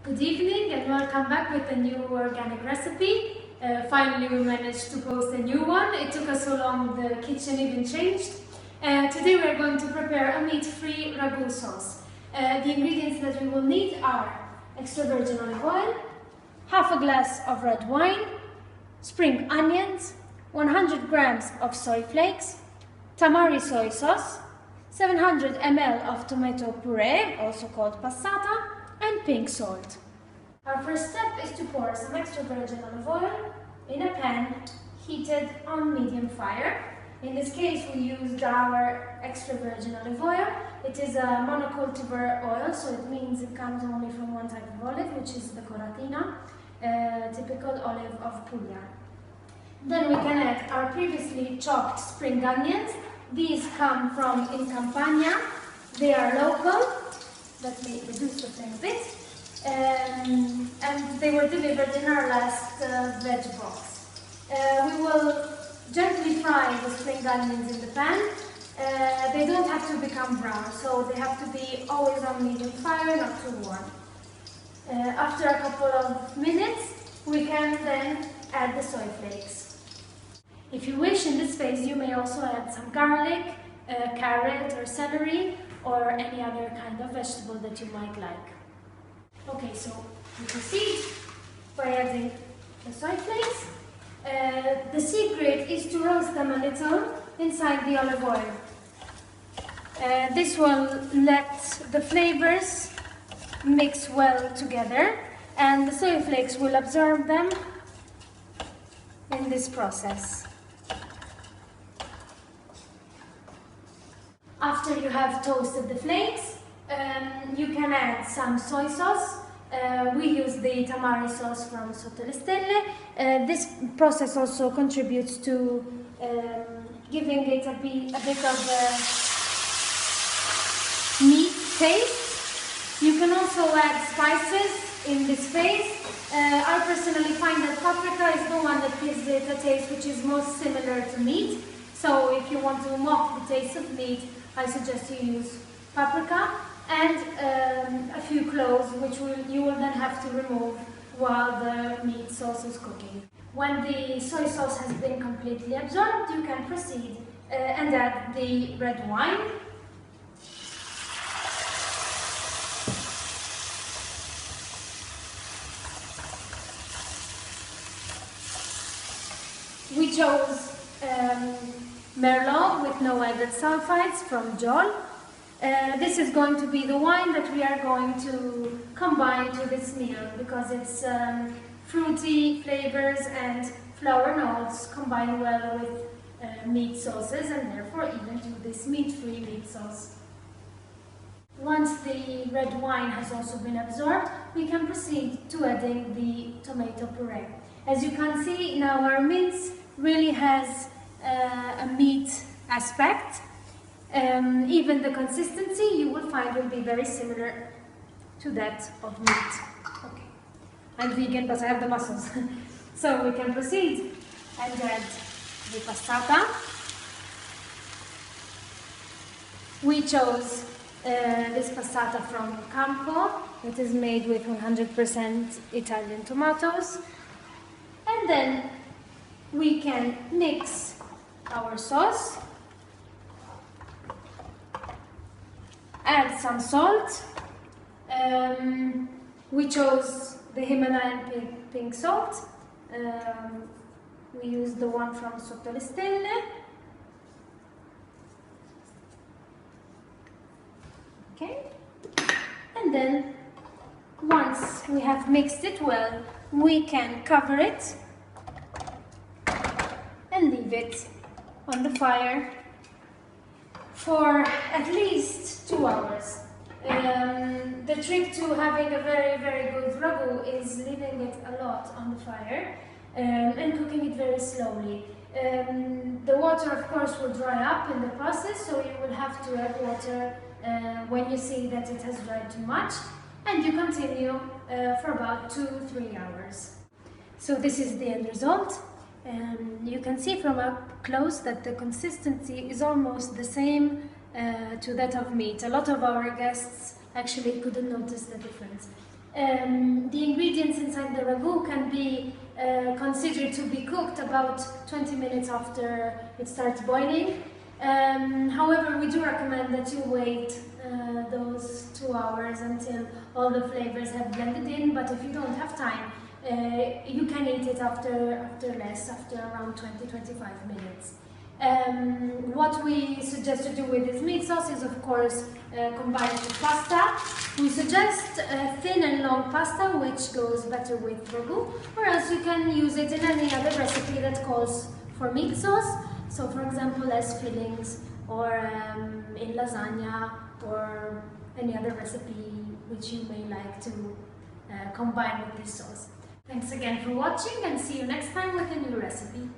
Good evening and welcome back with a new organic recipe. Finally we managed to post a new one. It took us so long, the kitchen even changed. Today we are going to prepare a meat-free ragu sauce. The ingredients that we will need are extra virgin olive oil, half a glass of red wine, spring onions, 100 grams of soy flakes, tamari soy sauce, 700 ml of tomato puree, also called passata, and pink salt. Our first step is to pour some extra virgin olive oil in a pan heated on medium fire. In this case we used our extra virgin olive oil. It is a monocultivar oil, so it means it comes only from one type of olive, which is the coratina, typical olive of Puglia. Then we can add our previously chopped spring onions. These come from in Campania. They are local. Let me reduce the flame a bit. And they were delivered in our last veg box. We will gently fry the spring onions in the pan. They don't have to become brown, so they have to be always on medium fire, not too warm. After a couple of minutes, we can then add the soy flakes. If you wish, in this phase you may also add some garlic, carrot or celery, or any other kind of vegetable that you might like. Okay, so we proceed by adding the soy flakes. The secret is to roast them a little inside the olive oil. This will let the flavors mix well together, and the soy flakes will absorb them in this process. After you have toasted the flakes, you can add some soy sauce. We use the tamari sauce from Sotto le Stelle. This process also contributes to giving it a bit of a meat taste. You can also add spices in this phase. I personally find that paprika is the one that gives it a taste which is most similar to meat. So if you want to mock the taste of meat, I suggest you use paprika and a few cloves, which you will then have to remove while the meat sauce is cooking. When the soy sauce has been completely absorbed, you can proceed and add the red wine. We chose Merlot with no added sulfites from Vjal. This is going to be the wine that we are going to combine to this meal because it's fruity flavors and flower notes combine well with meat sauces, and therefore even to this meat-free meat sauce. Once the red wine has also been absorbed, we can proceed to adding the tomato puree. As you can see, now our mince really has a meat aspect. Even the consistency you will find will be very similar to that of meat. Okay. I'm vegan, but I have the muscles. So we can proceed and add the passata. We chose this passata from Campo. It is made with 100% Italian tomatoes. And then we can mix our sauce. Add some salt. We chose the Himalayan pink salt. We used the one from Sotto le Stelle. Okay. And then, once we have mixed it well, we can cover it and leave it on the fire for at least 2 hours. The trick to having a very, very good ragu is leaving it a lot on the fire and cooking it very slowly. The water, of course, will dry up in the process, so you will have to add water when you see that it has dried too much, and you continue for about 2-3 hours. So this is the end result. You can see from up close that the consistency is almost the same to that of meat. A lot of our guests actually couldn't notice the difference. The ingredients inside the ragu can be considered to be cooked about 20 minutes after it starts boiling. However, we do recommend that you wait those 2 hours until all the flavors have blended in, but if you don't have time, you can eat it after around 20-25 minutes. What we suggest to do with this meat sauce is, of course, combine it with pasta. We suggest thin and long pasta, which goes better with ragu, or else you can use it in any other recipe that calls for meat sauce. So, for example, as fillings, or in lasagna, or any other recipe which you may like to combine with this sauce. Thanks again for watching, and see you next time with a new recipe.